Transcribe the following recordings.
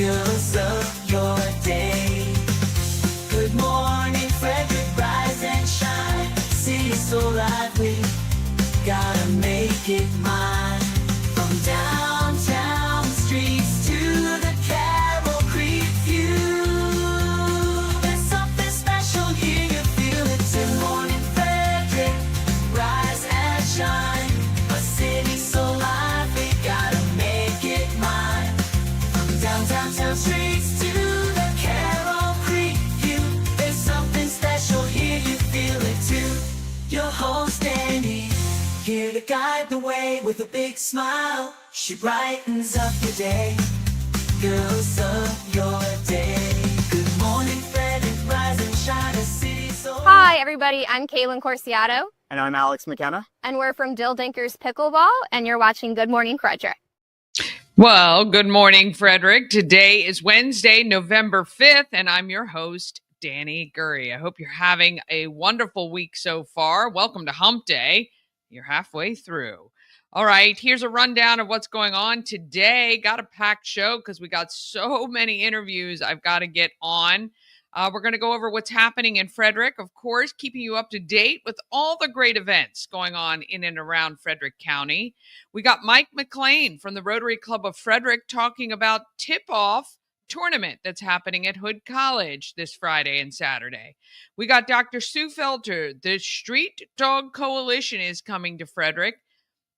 Girls of your day. Good morning, Frederick, rise and shine. City so lively, gotta make it mine. From downtown streets to the Carroll Creek view, there's something special here, you feel it. Good morning, Frederick, rise and shine. A city so lively, gotta make it mine. From downtown streets to the Carroll Creek view, there's something special here, you feel it too. Your host Dani, here to guide the way with a big smile. She brightens up your day. Girls of your day. Good morning, Frederick, rise and shine. A city so. Hi, everybody. I'm Kaylin Corsiato. And I'm Alex McKenna. And we're from Dill Dinkers Pickleball, and you're watching Good Morning Frederick. Well, good morning, Frederick. Today is Wednesday, November 5th, and I'm your host, Dani Gurrie. I hope you're having a wonderful week so far. Welcome to Hump Day. You're halfway through. All right, here's a rundown of what's going on today. Got a packed show because we got so many interviews I've got to get on. We're going to go over what's happening in Frederick, of course, keeping you up to date with all the great events going on in and around Frederick County. We got Mike McLane from the Rotary Club of Frederick talking about tip-off tournament that's happening at Hood College this Friday and Saturday. We got Dr. Sue Felter. The Street Dog Coalition is coming to Frederick,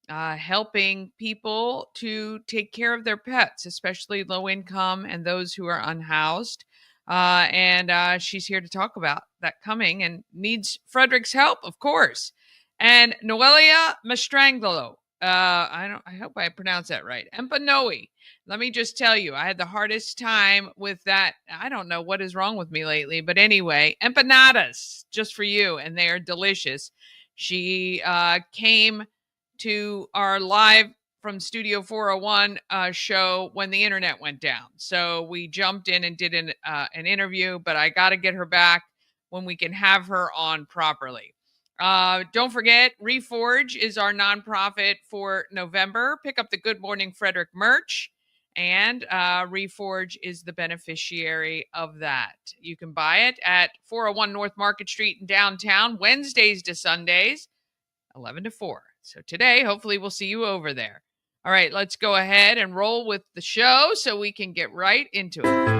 helping people to take care of their pets, especially low income and those who are unhoused. And she's here to talk about that coming and needs Frederick's help, of course. And Noelia Mastrangelo. I hope I pronounced that right. EmpaNoey. Let me just tell you, I had the hardest time with that. I don't know what is wrong with me lately, but anyway, empanadas just for you, and they are delicious. She came to our live from Studio 401 show when the internet went down. So we jumped in and did an interview, but I got to get her back when we can have her on properly. Don't forget, Reforge is our nonprofit for November. Pick up the Good Morning Frederick merch, and Reforge is the beneficiary of that. You can buy it at 401 North Market Street in downtown, Wednesdays to Sundays, 11 to 4. So today, hopefully we'll see you over there. All right, let's go ahead and roll with the show so we can get right into it.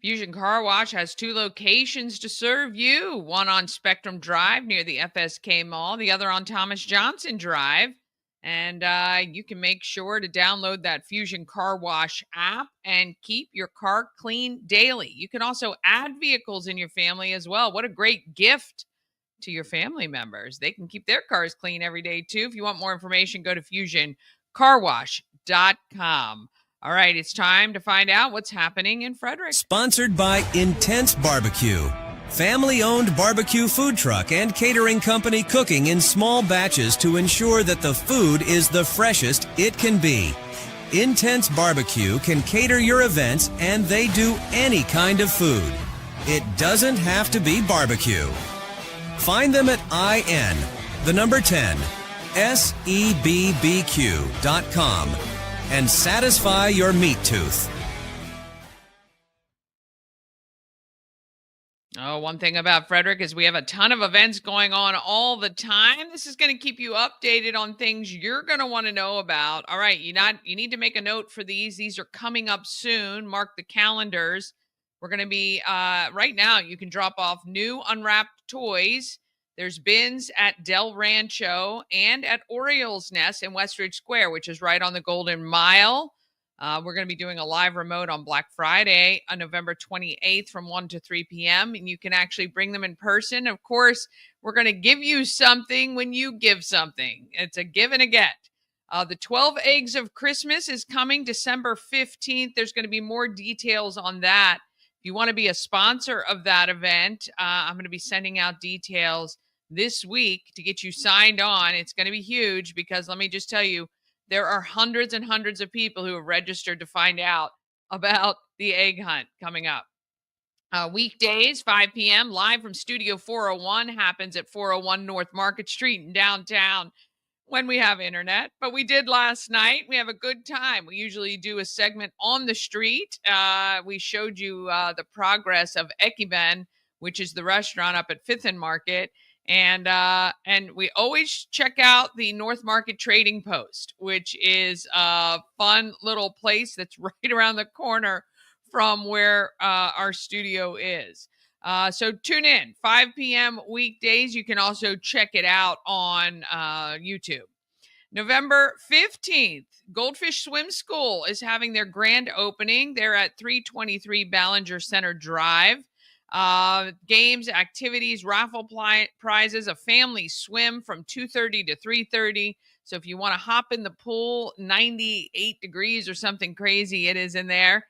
Fusion Car Wash has 2 locations to serve you. One on Spectrum Drive near the FSK Mall, the other on Thomas Johnson Drive. And you can make sure to download that Fusion Car Wash app and keep your car clean daily. You can also add vehicles in your family as well. What a great gift to your family members. They can keep their cars clean every day too. If you want more information, go to fusioncarwash.com. All right, it's time to find out what's happening in Frederick. Sponsored by Intense Barbecue, family-owned barbecue food truck and catering company cooking in small batches to ensure that the food is the freshest it can be. Intense Barbecue can cater your events, and they do any kind of food. It doesn't have to be barbecue. Find them at SEBBQ.com. and satisfy your meat tooth. Oh, one thing about Frederick is we have a ton of events going on all the time. This is going to keep you updated on things you're going to want to know about. All right, you need to make a note for these. These are coming up soon. Mark the calendars. We're going to be, right now, you can drop off new unwrapped toys. There's bins at Del Rancho and at Orioles Nest in Westridge Square, which is right on the Golden Mile. We're going to be doing a live remote on Black Friday on November 28th from 1 to 3 p.m. And you can actually bring them in person. Of course, we're going to give you something when you give something. It's a give and a get. The 12 Eggs of Christmas is coming December 15th. There's going to be more details on that. If you want to be a sponsor of that event, I'm going to be sending out details this week to get you signed on. It's going to be huge because let me just tell you, there are hundreds and hundreds of people who have registered to find out about the egg hunt coming up. Weekdays, 5 p.m., live from Studio 401, happens at 401 North Market Street in downtown when we have internet. But we did last night. We have a good time. We usually do a segment on the street. We showed you the progress of Ekiben, which is the restaurant up at 5th and Market. And we always check out the North Market Trading Post, which is a fun little place that's right around the corner from where our studio is. So tune in, 5 p.m. weekdays. You can also check it out on YouTube. November 15th, Goldfish Swim School is having their grand opening. They're at 323 Ballinger Center Drive. Games, activities, raffle prizes, a family swim from 2:30 to 3:30. So if you want to hop in the pool, 98 degrees or something crazy it is in there,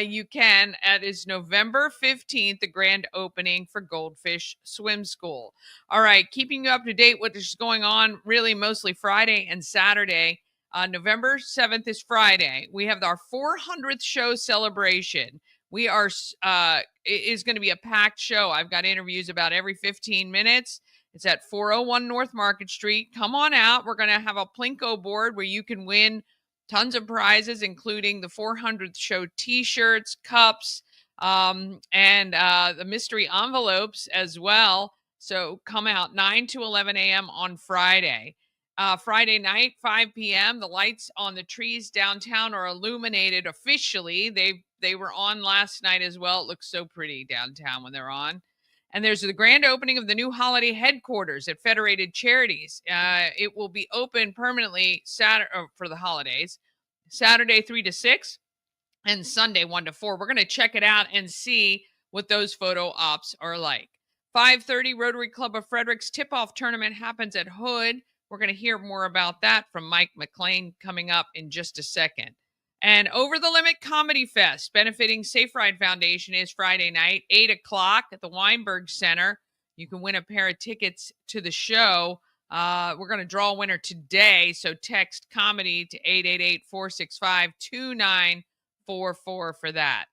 you can. It is November 15th, the grand opening for Goldfish Swim School. All right, keeping you up to date what is going on really mostly Friday and Saturday. November 7th is Friday. We have our 400th show celebration. We are, it is going to be a packed show. I've got interviews about every 15 minutes. It's at 401 North Market Street. Come on out. We're going to have a Plinko board where you can win tons of prizes, including the 400th show t-shirts, cups, and the mystery envelopes as well. So come out 9 to 11 a.m. on Friday. Friday night, 5 p.m., the lights on the trees downtown are illuminated officially. They were on last night as well. It looks so pretty downtown when they're on. And there's the grand opening of the new holiday headquarters at Federated Charities. It will be open permanently for the holidays, Saturday 3 to 6 and Sunday 1 to 4. We're going to check it out and see what those photo ops are like. 5:30, Rotary Club of Frederick's tip-off tournament happens at Hood. We're going to hear more about that from Mike McLane coming up in just a second. And Over the Limit Comedy Fest, benefiting Safe Ride Foundation, is Friday night, 8 o'clock at the Weinberg Center. You can win a pair of tickets to the show. We're going to draw a winner today, so text comedy to 888-465-2944 for that.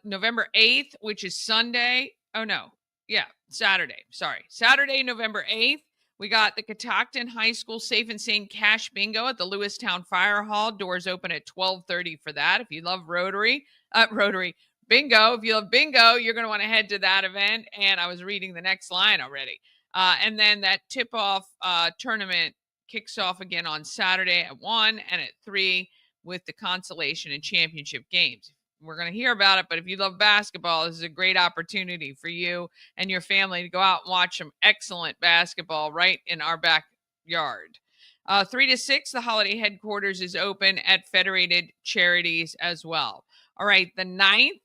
November 8th, which is Sunday. Oh, no. Yeah, Saturday. Sorry. Saturday, November 8th. We got the Catoctin High School Safe and Sane Cash Bingo at the Lewistown Fire Hall. Doors open at 12:30 for that. If you love Rotary Bingo, if you love bingo, you're going to want to head to that event. And I was reading the next line already. And then that tip-off tournament kicks off again on Saturday at 1 and at 3 with the consolation and championship games. We're going to hear about it, but if you love basketball, this is a great opportunity for you and your family to go out and watch some excellent basketball right in our backyard. 3 to 6, the holiday headquarters is open at Federated Charities as well. All right, the 9th,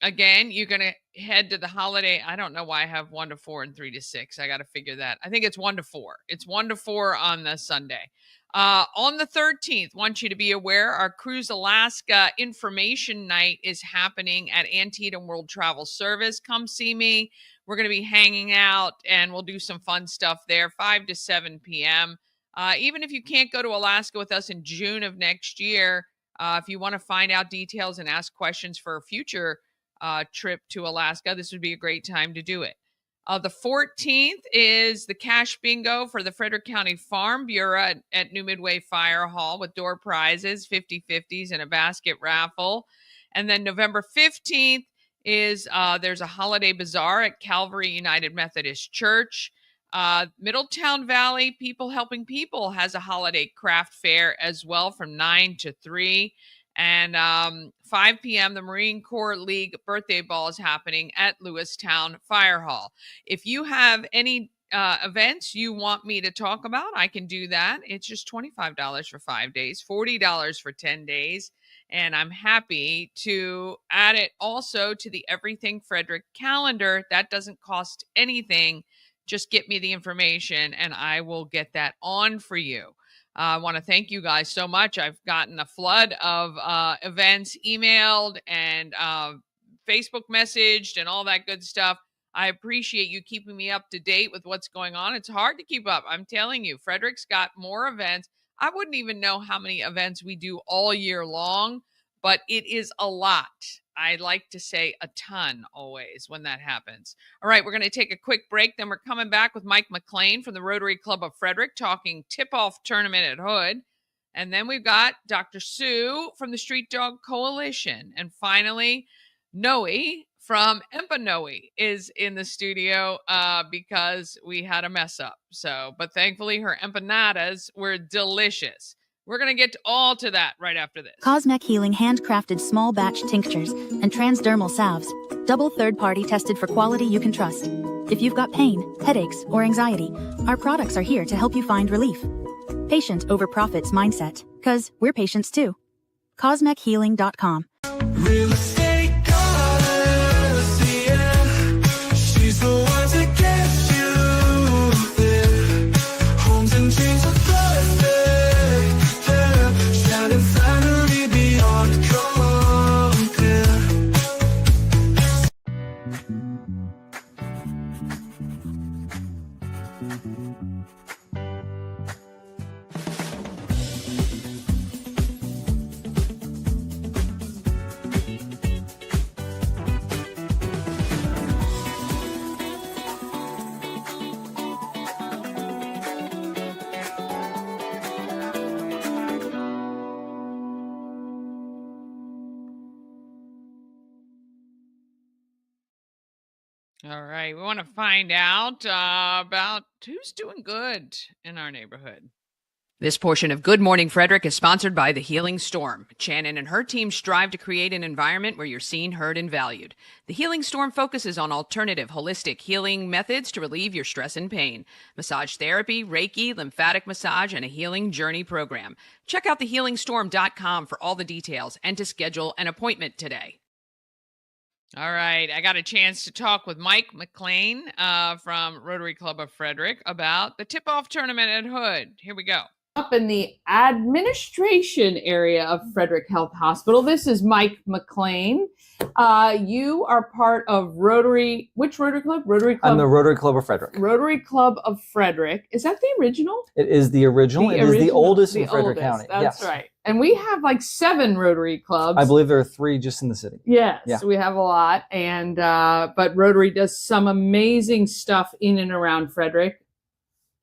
again, you're going to head to the holiday. I don't know why I have 1 to 4 and 3 to 6. I got to figure that. I think it's 1 to 4. It's 1 to 4 on the Sunday. On the 13th, want you to be aware, our Cruise Alaska Information Night is happening at Antietam World Travel Service. Come see me. We're going to be hanging out, and we'll do some fun stuff there, 5 to 7 p.m. Even if you can't go to Alaska with us in June of next year, if you want to find out details and ask questions for a future trip to Alaska, this would be a great time to do it. The 14th is the cash bingo for the Frederick County Farm Bureau at New Midway Fire Hall with door prizes, 50/50s, and a basket raffle. And then November 15th is there's a holiday bazaar at Calvary United Methodist Church. Middletown Valley People Helping People has a holiday craft fair as well from 9 to 3. And 5 p.m., the Marine Corps League birthday ball is happening at Lewistown Fire Hall. If you have any events you want me to talk about, I can do that. It's just $25 for 5 days, $40 for 10 days. And I'm happy to add it also to the Everything Frederick calendar. That doesn't cost anything. Just get me the information and I will get that on for you. I want to thank you guys so much. I've gotten a flood of events emailed and Facebook messaged and all that good stuff. I appreciate you keeping me up to date with what's going on. It's hard to keep up. I'm telling you, Frederick's got more events. I wouldn't even know how many events we do all year long, but it is a lot. I like to say a ton always when that happens. All right, we're going to take a quick break. Then we're coming back with Mike McLane from the Rotary Club of Frederick talking tip-off tournament at Hood. And then we've got Dr. Sue from the Street Dog Coalition. And finally, Noe from EmpaNoey is in the studio because we had a mess up. But thankfully her empanadas were delicious. We're going to get all to that right after this. Cosmec Healing handcrafted small batch tinctures and transdermal salves, double third-party tested for quality you can trust. If you've got pain, headaches, or anxiety, our products are here to help you find relief. Patient over profits mindset, 'cause we're patients too. CosmecHealing.com. Real estate goddess, yeah. She's the one to get you there. Homes and dreams are perfect, yeah. Shining flattery beyond compare. All right, we want to find out about who's doing good in our neighborhood. This portion of Good Morning Frederick is sponsored by The Healing Storm. Shannon and her team strive to create an environment where you're seen, heard, and valued. The Healing Storm focuses on alternative, holistic healing methods to relieve your stress and pain. Massage therapy, Reiki, lymphatic massage, and a healing journey program. Check out thehealingstorm.com for all the details and to schedule an appointment today. All right, I got a chance to talk with Mike McLane from Rotary Club of Frederick about the tip-off tournament at Hood. Here we go. Up in the administration area of Frederick Health Hospital. This is Mike McLane. You are part of Rotary, which Rotary Club? Rotary Club. I'm the Rotary Club of Frederick. Rotary Club of Frederick. Is that the original? It is the original. It is the oldest in Frederick County. That's yes. right. And we have like 7 Rotary clubs. I believe there are 3 just in the city. Yes, Yeah. we have a lot. And but Rotary does some amazing stuff in and around Frederick.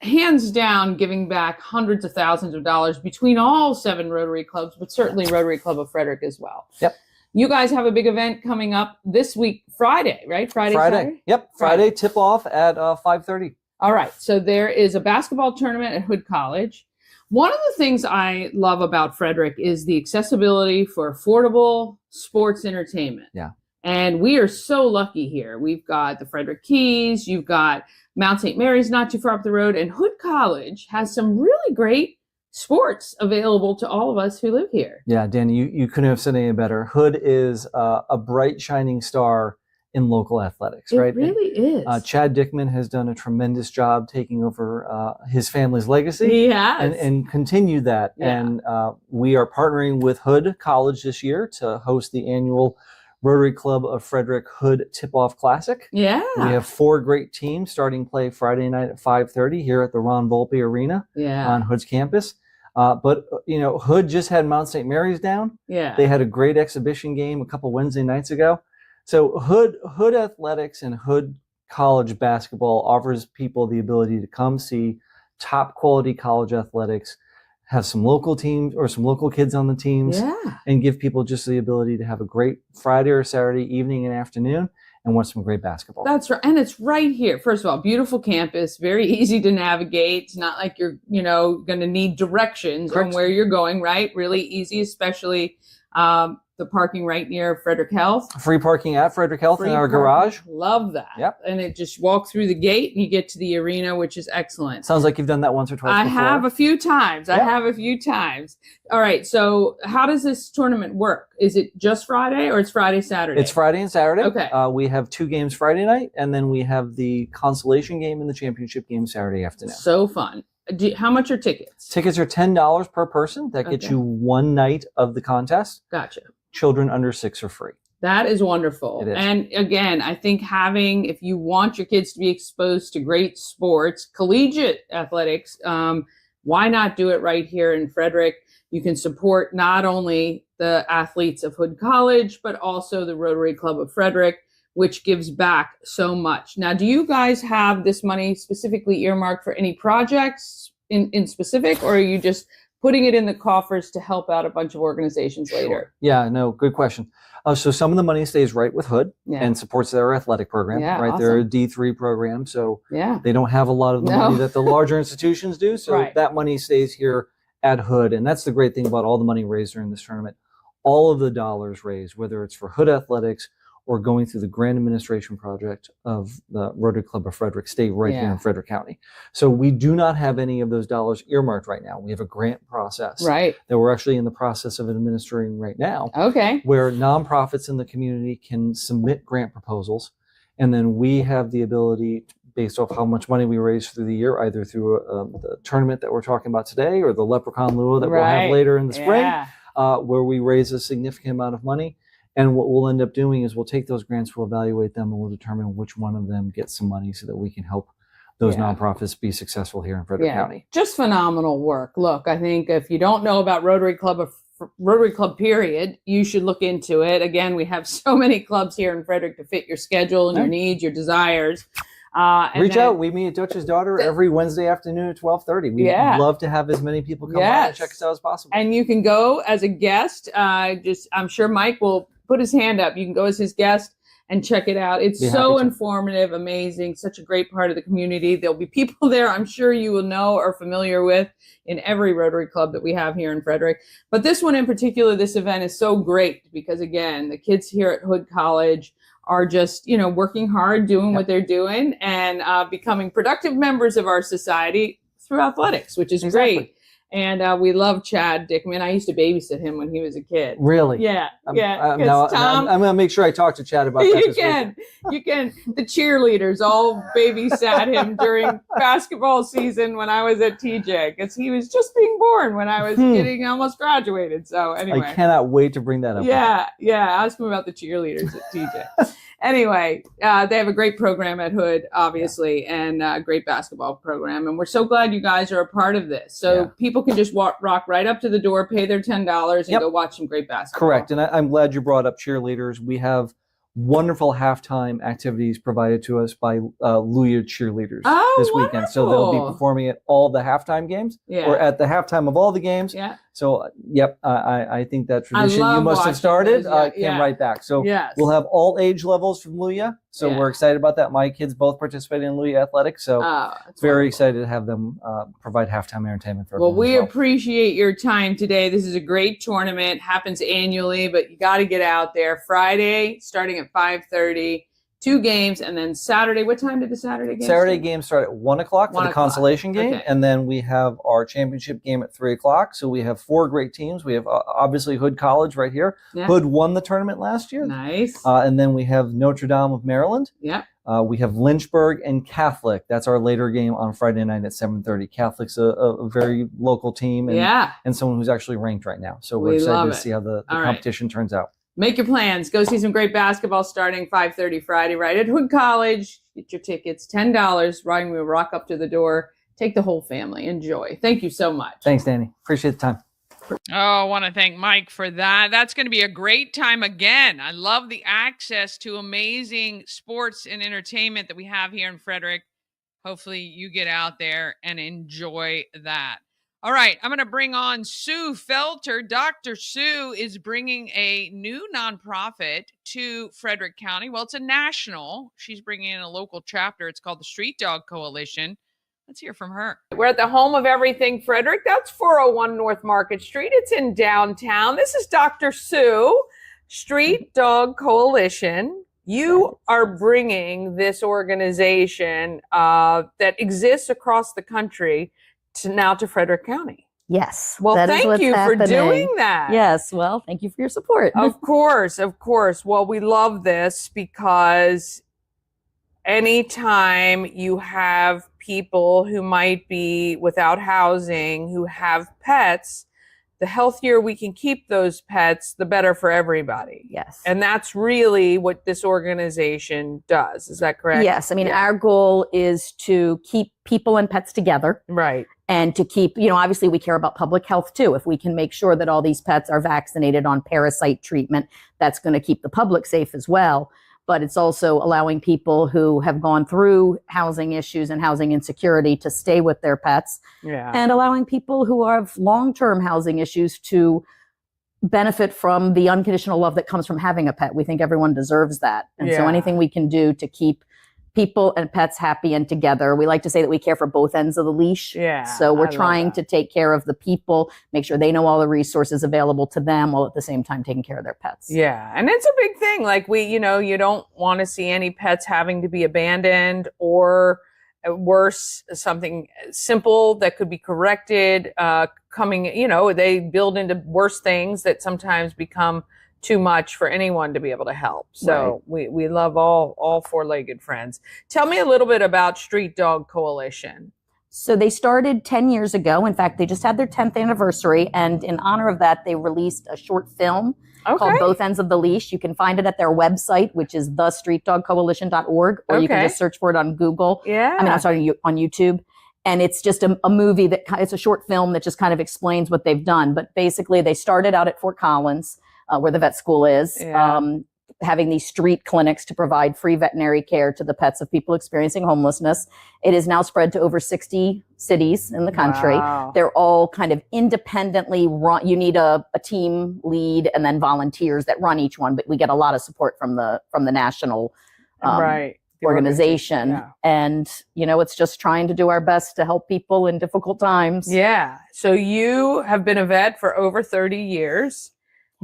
Hands down, giving back hundreds of thousands of dollars between all 7 Rotary clubs, but certainly Rotary Club of Frederick as well. Yep. You guys have a big event coming up this week, Friday, right? Friday. Saturday? Yep. Friday. Friday tip off at 5:30. All right. So there is a basketball tournament at Hood College. One of the things I love about Frederick is the accessibility for affordable sports entertainment. Yeah. And we are so lucky here. We've got the Frederick Keys, you've got Mount St. Mary's not too far up the road, and Hood College has some really great sports available to all of us who live here. Yeah, Danny, you couldn't have said any better. Hood is a bright, shining star in local athletics, right? It really is. Chad Dickman has done a tremendous job taking over his family's legacy. He has. And continue that. Yeah. And we are partnering with Hood College this year to host the annual Rotary Club of Frederick Hood Tip-Off Classic. Yeah. We have 4 great teams starting play Friday night at 5:30 here at the Ron Volpe Arena on Hood's campus. But, you know, Hood just had Mount St. Mary's down. Yeah. They had a great exhibition game a couple Wednesday nights ago. So Hood Athletics and Hood College basketball offers people the ability to come see top quality college athletics, have some local teams or some local kids on the teams, and give people just the ability to have a great Friday or Saturday evening and afternoon and watch some great basketball. That's right. And it's right here. First of all, beautiful campus, very easy to navigate. It's not like you're, going to need directions on where you're going, right? Really easy, especially the the parking right near Frederick Health. Free parking at Frederick Health in our parking. garage. Love that. Yep. And it just walk through the gate and you get to the arena, which is excellent. Sounds like you've done that once or twice I before. have a few times. Yep. All right. So how does this tournament work? Is it just Friday or it's Friday, Saturday? It's Friday and Saturday. Okay. We have 2 games Friday night, and then we have the consolation game and the championship game Saturday afternoon. So fun. How much are tickets? Tickets are $10 per person. That gets you one night of the contest. Gotcha. Children under 6 are free. That is wonderful. It is. And again, I think if you want your kids to be exposed to great sports, collegiate athletics, why not do it right here in Frederick? You can support not only the athletes of Hood College, but also the Rotary Club of Frederick, which gives back so much. Now, do you guys have this money specifically earmarked for any projects in specific, or are you just putting it in the coffers to help out a bunch of organizations later? Yeah, no, good question. So some of the money stays right with Hood Yeah. and supports their athletic program, Yeah, right? awesome. They're a D3 program, so Yeah. they don't have a lot of the money that the larger institutions do. So Right. that money stays here at Hood. And that's the great thing about all the money raised during this tournament. All of the dollars raised, whether it's for Hood Athletics or going through the grant administration project of the Rotary Club of Frederick, stay right here Yeah. in Frederick County. So we do not have any of those dollars earmarked right now. We have a grant process Right. that we're actually in the process of administering right now, Okay. where nonprofits in the community can submit grant proposals. And then we have the ability, based off how much money we raise through the year, either through the tournament that we're talking about today or the Leprechaun Lua that we'll have later in the spring, where we raise a significant amount of money. And what we'll end up doing is we'll take those grants, we'll evaluate them, and we'll determine which one of them gets some money so that we can help those nonprofits be successful here in Frederick County. Just phenomenal work. Look, I think if you don't know about Rotary Club period, you should look into it. Again, we have so many clubs here in Frederick to fit your schedule and your needs, your desires. Reach out. We meet at Dutch's Daughter every Wednesday afternoon at 12:30. We'd love to have as many people come by and check us out as possible. And you can go as a guest. I'm sure Mike will put his hand up. You can go as his guest and check it out. It's so informative, amazing, such a great part of the community. There'll be people there I'm sure you will know or familiar with in every Rotary Club that we have here in Frederick. But this one in particular, this event is so great because, again, the kids here at Hood College are just, working hard, doing what they're doing, and becoming productive members of our society through athletics, which is great. And we love Chad Dickman. I used to babysit him when he was a kid. Really? Yeah. I'm going to make sure I talk to Chad about that. You can. The cheerleaders all babysat him during basketball season when I was at TJ, because he was just being born when I was getting almost graduated. So anyway. I cannot wait to bring that up. Yeah. Ask him about the cheerleaders at TJ. Anyway, they have a great program at Hood, obviously, and a great basketball program. And we're so glad you guys are a part of this. So people can just rock right up to the door, pay their $10, and go watch some great basketball. Correct. And I'm glad you brought up cheerleaders. We have wonderful halftime activities provided to us by Luya cheerleaders this weekend. So they'll be performing at all the halftime games or at the halftime of all the games. Yeah. So, I think that tradition you must have started came right back. So we'll have all age levels from Luya. So we're excited about that. My kids both participate in Luya athletics. So very excited to have them provide halftime entertainment for everyone. Well, we appreciate your time today. This is a great tournament. Happens annually, but you got to get out there. Friday, starting at 5:30. 2 games, and then Saturday. What time did the Saturday game Saturday games start at 1 o'clock for the consolation game, and then we have our championship game at 3 o'clock. So we have 4 great teams. We have obviously Hood College right here. Yeah. Hood won the tournament last year. Nice. And then we have Notre Dame of Maryland. Yeah. We have Lynchburg and Catholic. That's our later game on Friday night at 7:30. Catholic's a very local team and someone who's actually ranked right now. So we're excited to see how the competition turns out. Make your plans. Go see some great basketball starting 5:30 Friday right at Hood College. Get your tickets, $10. Riding will rock up to the door. Take the whole family. Enjoy. Thank you so much. Thanks, Dani. Appreciate the time. Oh, I want to thank Mike for that. That's going to be a great time again. I love the access to amazing sports and entertainment that we have here in Frederick. Hopefully you get out there and enjoy that. All right, I'm going to bring on Sue Felter. Dr. Sue is bringing a new nonprofit to Frederick County. Well, it's a national. She's bringing in a local chapter. It's called the Street Dog Coalition. Let's hear from her. We're at the home of everything Frederick. That's 401 North Market Street. It's in downtown. This is Dr. Sue. Street Dog Coalition. You are bringing this organization that exists across the country to Frederick County. Yes. Well, that is thank what's you happening. for doing that. Yes. Well, thank you for your support. Of course, of course. Well, we love this because anytime you have people who might be without housing, who have pets, the healthier we can keep those pets, the better for everybody. Yes. And that's really what this organization does. Is that correct? Yes. I mean, our goal is to keep people and pets together. Right. And to keep, obviously we care about public health too. If we can make sure that all these pets are vaccinated on parasite treatment, that's going to keep the public safe as well. But it's also allowing people who have gone through housing issues and housing insecurity to stay with their pets. Yeah. And allowing people who have long-term housing issues to benefit from the unconditional love that comes from having a pet. We think everyone deserves that. And so anything we can do to keep people and pets happy and together. We like to say that we care for both ends of the leash. Yeah. So we're trying to take care of the people, make sure they know all the resources available to them while at the same time taking care of their pets. Yeah. And it's a big thing. Like you don't want to see any pets having to be abandoned or worse, something simple that could be corrected, they build into worse things that sometimes become too much for anyone to be able to help. So we love all four-legged friends. Tell me a little bit about Street Dog Coalition. So they started 10 years ago. In fact, they just had their 10th anniversary. And in honor of that, they released a short film called Both Ends of the Leash. You can find it at their website, which is thestreetdogcoalition.org, or you can just search for it on Google. Yeah. I'm sorry, on YouTube. And it's just a movie it's a short film that just kind of explains what they've done. But basically, they started out at Fort Collins, where the vet school is, having these street clinics to provide free veterinary care to the pets of people experiencing homelessness. It is now spread to over 60 cities in the country. Wow. They're all kind of independently run. You need a team lead and then volunteers that run each one, but we get a lot of support from the national organization. Yeah. And, it's just trying to do our best to help people in difficult times. Yeah. So you have been a vet for over 30 years.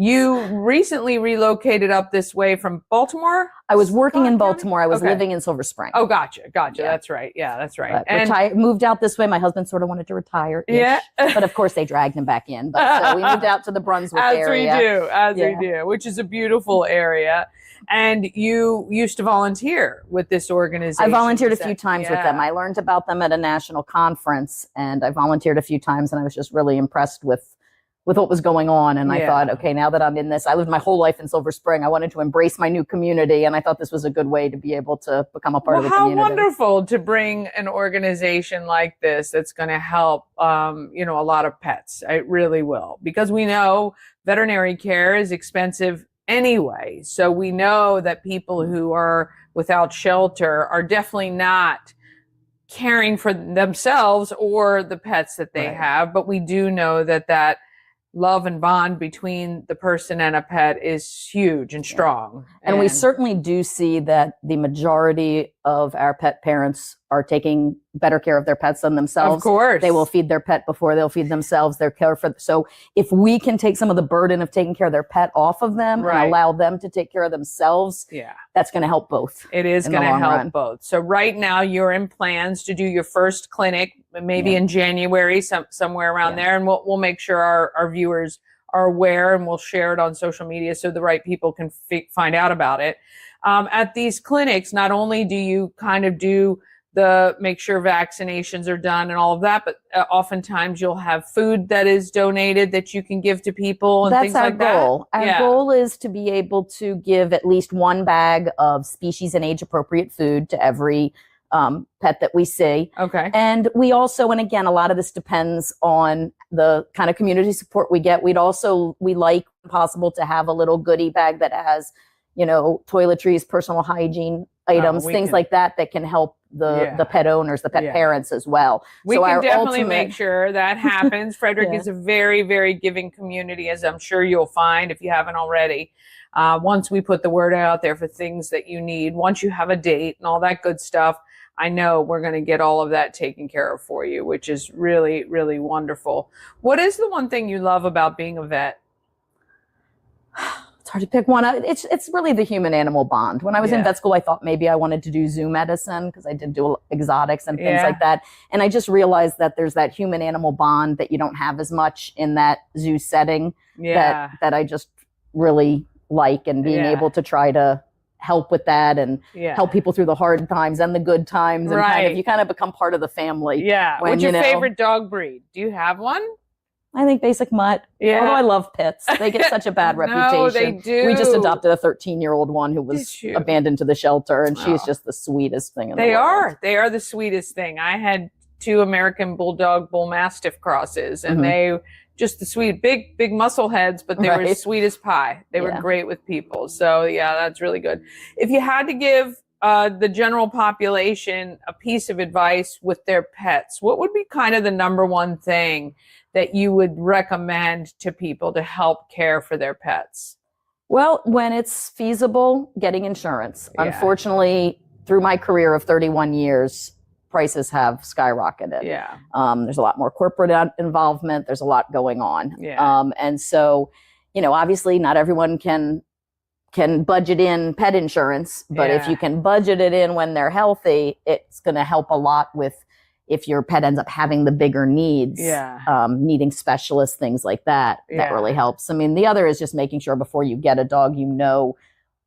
You recently relocated up this way from Baltimore? I was working in Baltimore. I was living in Silver Spring. Oh, gotcha. Yeah. That's right. Yeah, that's right. And moved out this way. My husband sort of wanted to retire. Yeah. But of course they dragged him back in. But so we moved out to the Brunswick area. As we do, which is a beautiful area. And you used to volunteer with this organization. I volunteered a few times with them. I learned about them at a national conference, and I volunteered a few times, and I was just really impressed with what was going on. And I thought, okay, now that I'm in this, I lived my whole life in Silver Spring. I wanted to embrace my new community. And I thought this was a good way to be able to become a part of the community. How wonderful to bring an organization like this that's going to help, a lot of pets. It really will. Because we know veterinary care is expensive anyway. So we know that people who are without shelter are definitely not caring for themselves or the pets that they have. But we do know that love and bond between the person and a pet is huge and strong. And we certainly do see that the majority of our pet parents are taking better care of their pets than themselves. Of course. They will feed their pet before they'll feed themselves. So if we can take some of the burden of taking care of their pet off of them and allow them to take care of themselves, that's going to help both. It is going to help both. So right now you're in plans to do your first clinic, maybe in January, somewhere around there. And we'll make sure our viewers are aware, and we'll share it on social media so the right people can find out about it. At these clinics, not only do you kind of do make sure vaccinations are done and all of that, but oftentimes you'll have food that is donated that you can give to people and things like that. That's our goal. Our goal is to be able to give at least one bag of species and age appropriate food to every pet that we see. Okay. And we also, and again, a lot of this depends on the kind of community support we get. We like, if possible, to have a little goodie bag that has, toiletries, personal hygiene items, things like that can help the pet owners, the pet parents as well. We can definitely make sure that happens. Frederick is a very, very giving community, as I'm sure you'll find if you haven't already. Once we put the word out there for things that you need, once you have a date and all that good stuff, I know we're going to get all of that taken care of for you, which is really, really wonderful. What is the one thing you love about being a vet? It's It's hard to pick one. It's really the human animal bond. When I was in vet school, I thought maybe I wanted to do zoo medicine because I did do exotics and things like that. And I just realized that there's that human animal bond that you don't have as much in that zoo setting that I just really like, and being able to try to help with that and help people through the hard times and the good times, and you kind of become part of the family. Yeah. What's your favorite dog breed? Do you have one? I think basic mutt. Yeah. Although I love pits. They get such a bad reputation. No, they do. We just adopted a 13-year-old one who was abandoned to the shelter, and she's just the sweetest thing in the world. They are the sweetest thing. I had 2 American Bulldog Bull Mastiff crosses, and they just the sweet, big muscle heads, but they were sweet as pie. They were great with people. So yeah, that's really good. If you had to give the general population a piece of advice with their pets, what would be kind of the number one thing that you would recommend to people to help care for their pets? Well, when it's feasible, getting insurance. Unfortunately, through my career of 31 years, prices have skyrocketed. There's a lot more corporate involvement. There's a lot going on. And so, obviously not everyone can budget in pet insurance, but if you can budget it in when they're healthy, it's going to help a lot with if your pet ends up having the bigger needs, needing specialists, things like that. That really helps. I mean, the other is just making sure before you get a dog, you know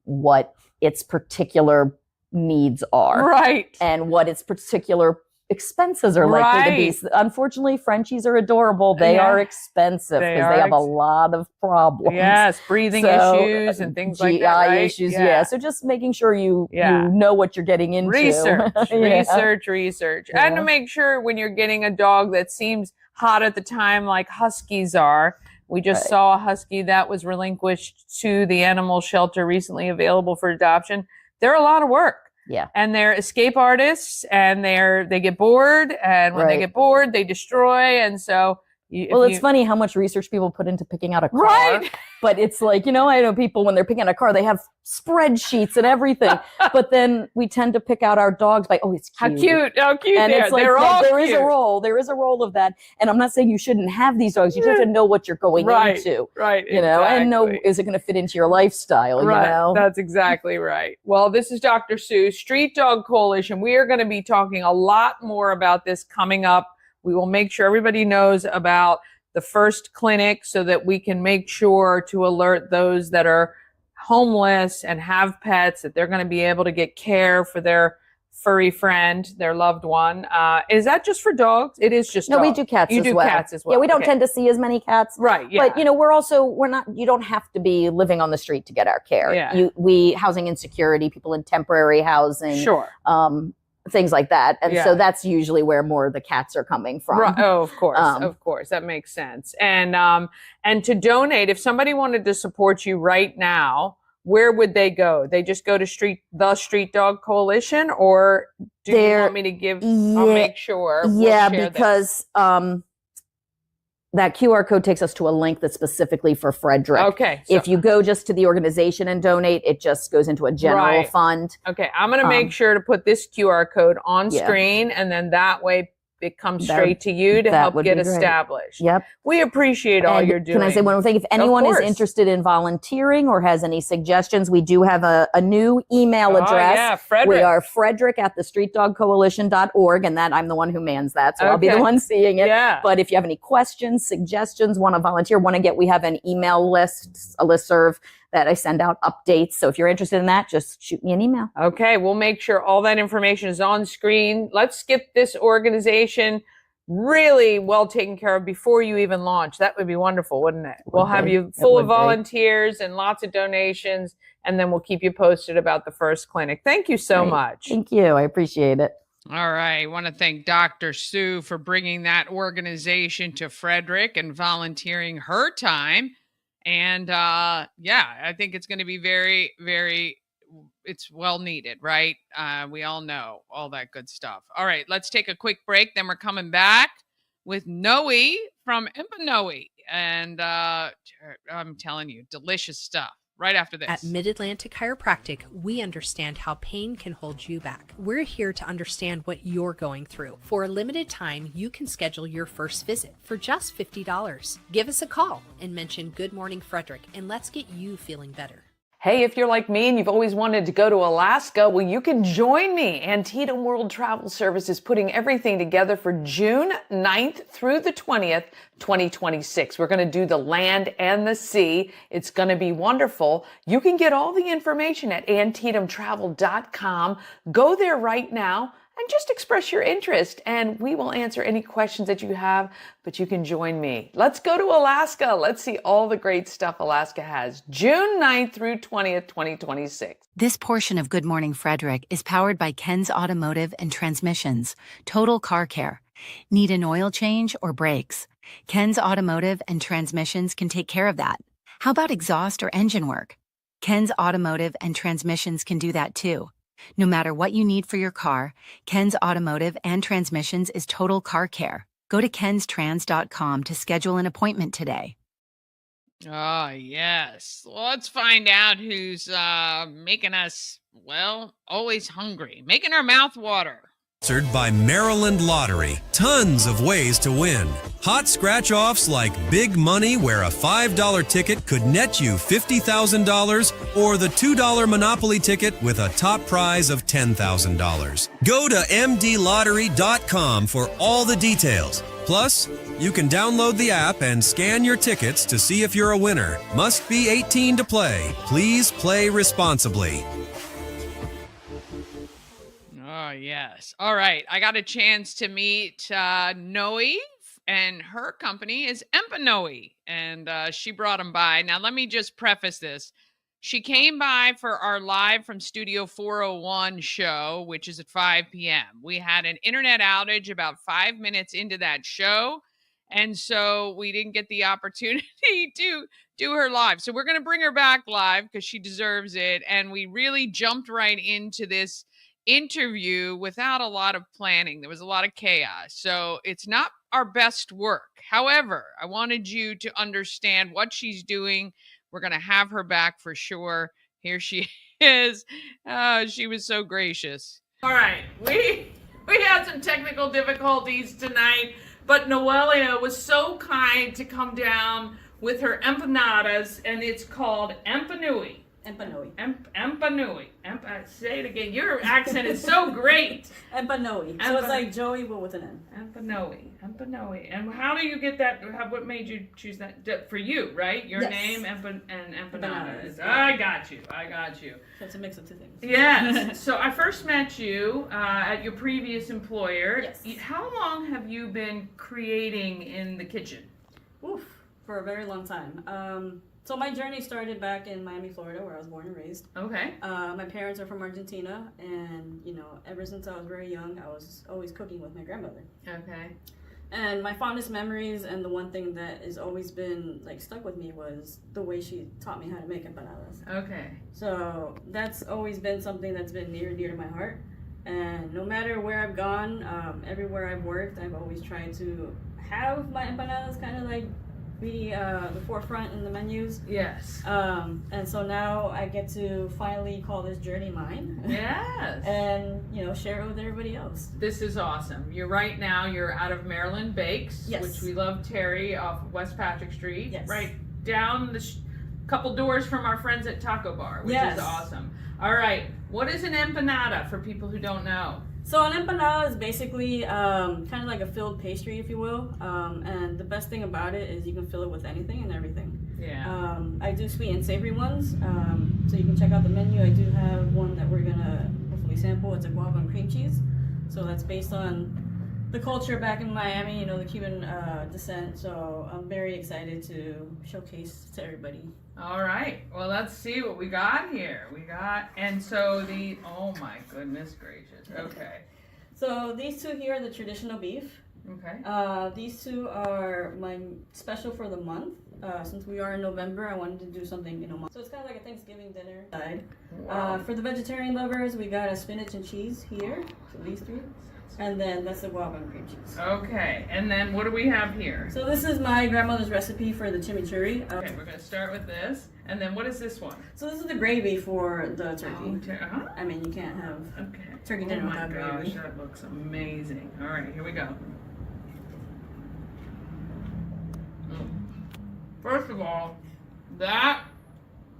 what its particular needs are. And what its particular expenses are likely to be. Unfortunately, Frenchies are adorable. They are expensive because they have a lot of problems. Breathing issues and things like that. GI issues, So just making sure you know what you're getting into. Research. And to make sure when you're getting a dog that seems hot at the time, like Huskies are. We just saw a Husky that was relinquished to the animal shelter recently, available for adoption. They're a lot of work. And they're escape artists, and they get bored, and when they get bored, they destroy. And so it's funny how much research people put into picking out a car. But it's like, I know people, when they're picking out a car, they have spreadsheets and everything. But then we tend to pick out our dogs by, it's cute. How cute and it's like, they're all there cute. There is a role of that. And I'm not saying you shouldn't have these dogs. You just have to know what you're going into. And know, is it going to fit into your lifestyle? That's exactly right. Well, this is Dr. Sue, Street Dog Coalition. We are going to be talking a lot more about this coming up. We will make sure everybody knows about the first clinic so that we can make sure to alert those that are homeless and have pets that they're going to be able to get care for their furry friend, their loved one. Is that just for dogs? It is just dogs. No, we do cats as well. Cats as well. Yeah, we don't tend to see as many cats. But, you don't have to be living on the street to get our care. Housing insecurity, people in temporary housing. Things like that. And so that's usually where more of the cats are coming from. Oh, of course. That makes sense. And to donate, if somebody wanted to support you right now, where would they go? They just go to the Street Dog Coalition, or do you want me to give? I'll make sure. Because that QR code takes us to a link that's specifically for Frederick. Okay. If you go just to the organization and donate, it just goes into a general fund. Okay. I'm going to make sure to put this QR code on screen, and then that way it comes straight to you to help get established. We appreciate all you're doing. Can I say one more thing? If anyone is interested in volunteering or has any suggestions, we do have a new email address. Frederick. We are frederick@thestreetdogcoalition.org, and that I'm the one who mans that, so I'll be the one seeing it. But if you have any questions, suggestions, want to volunteer, we have an email list, a listserv that I send out updates. So if you're interested in that, just shoot me an email. Okay, we'll make sure all that information is on screen. Let's get this organization really well taken care of before you even launch. That would be wonderful, wouldn't it? We'll have you full of volunteers and lots of donations, and then we'll keep you posted about the first clinic. Thank you so much. Thank you. I appreciate it. All right. I want to thank Dr. Sue for bringing that organization to Frederick and volunteering her time. And I think it's going to be very, very, it's well needed, right? We all know all that good stuff. All right, let's take a quick break. Then we're coming back with Noe from EmpaNoey. And I'm telling you, delicious stuff right after this. At Mid-Atlantic Chiropractic, we understand how pain can hold you back. We're here to understand what you're going through. For a limited time, you can schedule your first visit for just $50. Give us a call and mention Good Morning Frederick, and let's get you feeling better. Hey, if you're like me and you've always wanted to go to Alaska, well, you can join me. Antietam World Travel Service is putting everything together for June 9th through the 20th, 2026. We're going to do the land and the sea. It's going to be wonderful. You can get all the information at antietamtravel.com. Go there right now and just express your interest, and we will answer any questions that you have, but you can join me. Let's go to Alaska. Let's see all the great stuff Alaska has. June 9th through 20th, 2026. This portion of Good Morning Frederick is powered by Ken's Automotive and Transmissions, Total Car Care. Need an oil change or brakes? Ken's Automotive and Transmissions can take care of that. How about exhaust or engine work? Ken's Automotive and Transmissions can do that too. No matter what you need for your car, Ken's Automotive and Transmissions is Total Car Care. Go to kenstrans.com to schedule an appointment today. Oh, yes. Let's find out who's making us, well, always hungry, making our mouth water. Sponsored by Maryland Lottery. Tons of ways to win. Hot scratch-offs like big money where a $5 ticket could net you $50,000 or the $2 Monopoly ticket with a top prize of $10,000. Go to mdlottery.com for all the details. Plus, you can download the app and scan your tickets to see if you're a winner. Must be 18 to play. Please play responsibly. Oh, yes. All right. I got a chance to meet Noe, and her company is EmpaNoey, and she brought them by. Now, let me just preface this. She came by for our Live from Studio 401 show, which is at 5 p.m. We had an internet outage about 5 minutes into that show, and so we didn't get the opportunity to do her live. So we're going to bring her back live because she deserves it, and we really jumped right into this interview without a lot of planning. There was a lot of chaos. So it's not our best work. However, I wanted you to understand what she's doing. We're going to have her back for sure. Here she is. She was so gracious. All right. We had some technical difficulties tonight, but Noelia was so kind to come down with her empanadas, and it's called EmpaNoey. EmpaNoey. EmpaNoey. Say it again. Your accent is so great. EmpaNoey. So it's like Joey, but with an N. EmpaNoey. EmpaNoey. And how do you get that? What made you choose that for you? Right? Your name and empanadas. I got you. So it's a mix of two things. Yes. So I first met you at your previous employer. Yes. How long have you been creating in the kitchen? Oof, for a very long time. So my journey started back in Miami, Florida, where I was born and raised. Okay. My parents are from Argentina, and ever since I was very young, I was always cooking with my grandmother. Okay. And my fondest memories, and the one thing that has always been stuck with me, was the way she taught me how to make empanadas. Okay. So that's always been something that's been near and dear to my heart. And no matter where I've gone, everywhere I've worked, I've always tried to have my empanadas kind of be the forefront in the menus. Yes. And so now I get to finally call this journey mine. Yes. And share it with everybody else. This is awesome. You're out of Maryland Bakes, yes, which we love, Terry, off of West Patrick Street. Yes. Right down the couple doors from our friends at Taco Bar, which yes, is awesome. All right. What is an empanada for people who don't know? So an empanada is basically kind of like a filled pastry, if you will. And the best thing about it is you can fill it with anything and everything. Yeah. I do sweet and savory ones. So you can check out the menu. I do have one that we're going to hopefully sample. It's a guava and cream cheese. So that's based on the culture back in Miami, the Cuban descent. So I'm very excited to showcase to everybody. All right. Well, let's see what we got here. Oh my goodness gracious. Okay. So these two here are the traditional beef. Okay. These two are my special for the month. Since we are in November, I wanted to do something, so it's kind of like a Thanksgiving dinner side. Wow. For the vegetarian lovers, we got a spinach and cheese here, so these three. And then that's the guava and cream cheese. Okay, and then what do we have here? So this is my grandmother's recipe for the chimichurri. Okay, we're gonna start with this. And then what is this one? So this is the gravy for the turkey. Oh, I mean, you can't have turkey dinner without gravy. Oh my gosh, that looks amazing. All right, here we go. First of all, that,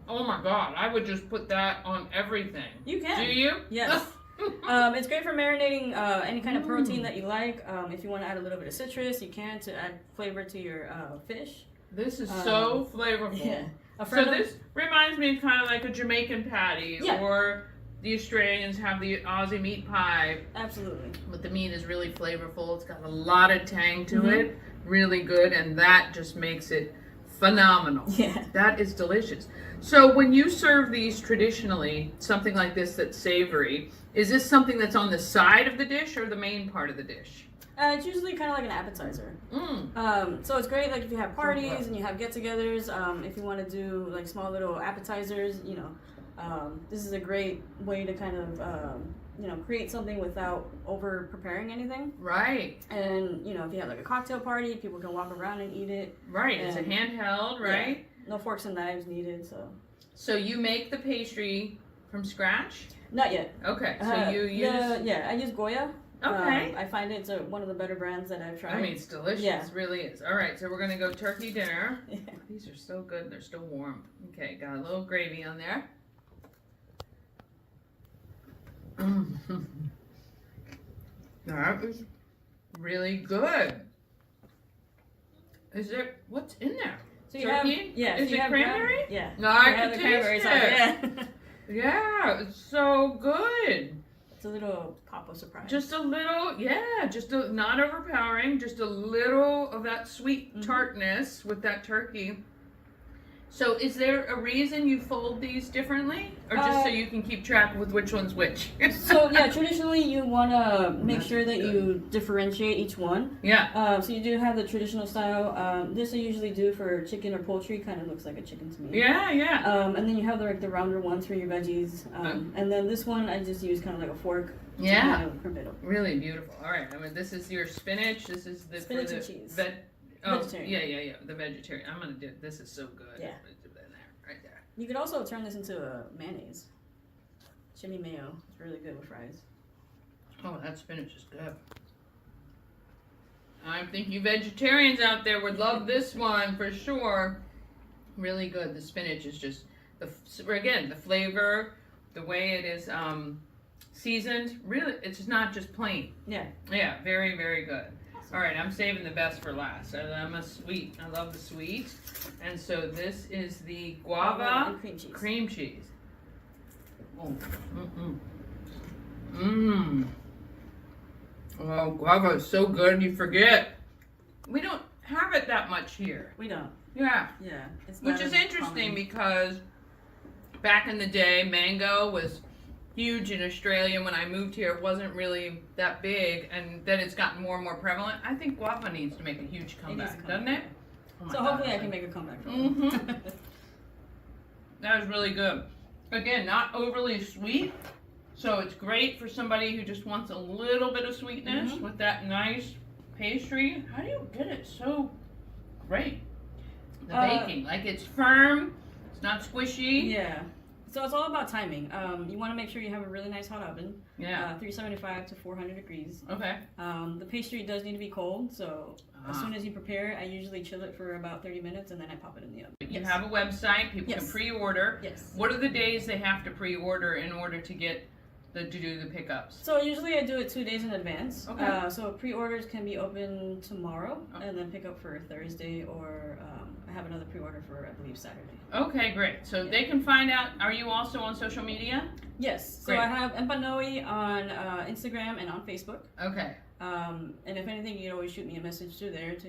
oh my God, I would just put that on everything. You can. Do you? Yes. It's great for marinating any kind of protein that you like. If you want to add a little bit of citrus, you can to add flavor to your fish. This is so flavorful. Yeah. So this reminds me of kind of like a Jamaican patty, or the Australians have the Aussie meat pie. Absolutely. But the meat is really flavorful. It's got a lot of tang to it. Really good, and that just makes it phenomenal. Yeah. That is delicious. So when you serve these traditionally, something like this that's savory, is this something that's on the side of the dish or the main part of the dish? It's usually kind of like an appetizer. So it's great like if you have parties and you have get-togethers, if you want to do like small little appetizers, this is a great way to kind of create something without over preparing anything. Right. And if you have like a cocktail party, people can walk around and eat it. Right. It's a handheld, right? Yeah, no forks and knives needed. So you make the pastry from scratch? Not yet. Okay. So you use I use Goya. Okay. I find it's one of the better brands that I've tried. I mean, it's delicious. Yeah. It really is. All right, so we're going to go turkey dinner. Yeah. These are so good. They're still warm. Okay, got a little gravy on there. That is really good. What's in there? So you turkey? Is it cranberry? Yeah. No, I can the taste it. Yeah. Yeah, it's so good. It's a little pop of surprise. Just a little, not overpowering, just a little of that sweet tartness with that turkey. So is there a reason you fold these differently? Or just so you can keep track with which one's which? So yeah, traditionally you want to make sure that you differentiate each one. Yeah. So you do have the traditional style. This I usually do for chicken or poultry. Kind of looks like a chicken to me. Yeah, yeah. And then you have the rounder ones for your veggies. And then this one I just use kind of like a fork. Yeah. To crimp it up. Really beautiful. All right. I mean, this is your spinach. This is the spinach and cheese. Vegetarian. Yeah. The vegetarian. I'm gonna do. This is so good. Yeah. Right there. You could also turn this into a mayonnaise. Chili mayo. It's really good with fries. Oh, that spinach is good. I think you vegetarians out there would love this one for sure. Really good. The spinach is just the flavor, the way it is seasoned. Really, it's not just plain. Yeah. Yeah. Very, very good. All right, I'm saving the best for last. I'm a sweet. I love the sweet. And so this is the guava and cream cheese. Oh. Oh, guava is so good. You forget. We don't have it that much here. We don't. Yeah. Yeah. Which is interesting because back in the day, mango was huge in Australia. When I moved here, it wasn't really that big, and then it's gotten more and more prevalent. I think guava needs to make a huge comeback, doesn't it? So hopefully I can make a comeback from it. That was really good. Again, not overly sweet, so it's great for somebody who just wants a little bit of sweetness with that nice pastry. How do you get it so great? The baking, like it's firm, it's not squishy. Yeah. So it's all about timing. You want to make sure you have a really nice hot oven. Yeah. 375 to 400 degrees. Okay. The pastry does need to be cold, so as soon as you prepare it, I usually chill it for about 30 minutes and then I pop it in the oven. You have a website, people can pre-order. Yes. What are the days they have to pre-order in order to get to do the pickups? So usually I do it 2 days in advance. Okay. So pre-orders can be open tomorrow and then pick up for Thursday, or I have another pre-order for, I believe, Saturday. Okay, great. So they can find out. Are you also on social media? Yes. So Great. I have EmpaNoey on Instagram and on Facebook. Okay. And if anything, you can always shoot me a message through there if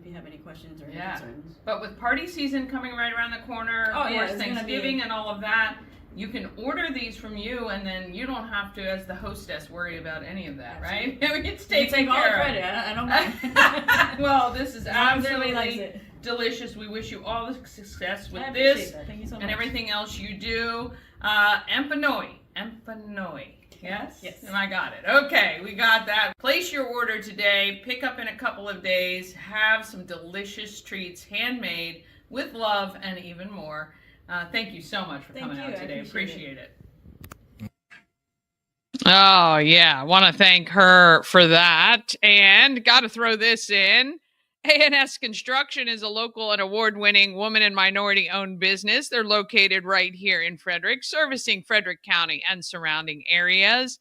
you have any questions or any concerns. But with party season coming right around the corner, of course, it's gonna Thanksgiving and all of that, you can order these from you, and then you don't have to, as the hostess, worry about any of that, right? It's taken all the care of. credit. I don't mind. Well, this is Everybody likes absolutely it. delicious. We wish you all the success with I appreciate this that. Thank you so much. and everything else you do. EmpaNoey. Yes? Yes. I got it. Okay, we got that. Place your order today. Pick up in a couple of days. Have some delicious treats, handmade, with love, and even more. Thank you so much for coming out today. Appreciate it. Oh, yeah. I want to thank her for that. And got to throw this in. ANS Construction is a local and award-winning woman and minority-owned business. They're located right here in Frederick, servicing Frederick County and surrounding areas.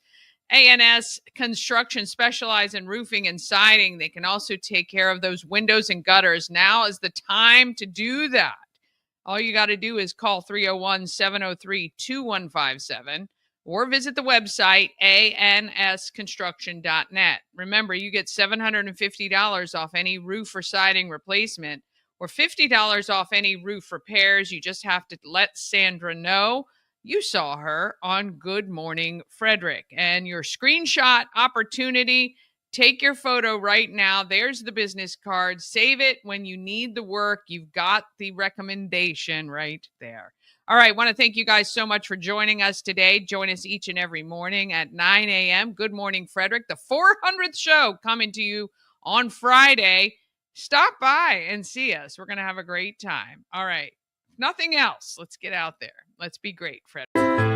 ANS Construction specializes in roofing and siding. They can also take care of those windows and gutters. Now is the time to do that. All you got to do is call 301-703-2157 or visit the website ansconstruction.net. Remember, you get $750 off any roof or siding replacement or $50 off any roof repairs. You just have to let Sandra know you saw her on Good Morning Frederick. And your screenshot opportunity, take your photo right now. There's the business card. Save it when you need the work. You've got the recommendation right there. All right. I want to thank you guys so much for joining us today. Join us each and every morning at 9 a.m. Good Morning Frederick, the 400th show coming to you on Friday. Stop by and see us. We're going to have a great time. All right. Nothing else. Let's get out there. Let's be great, Frederick.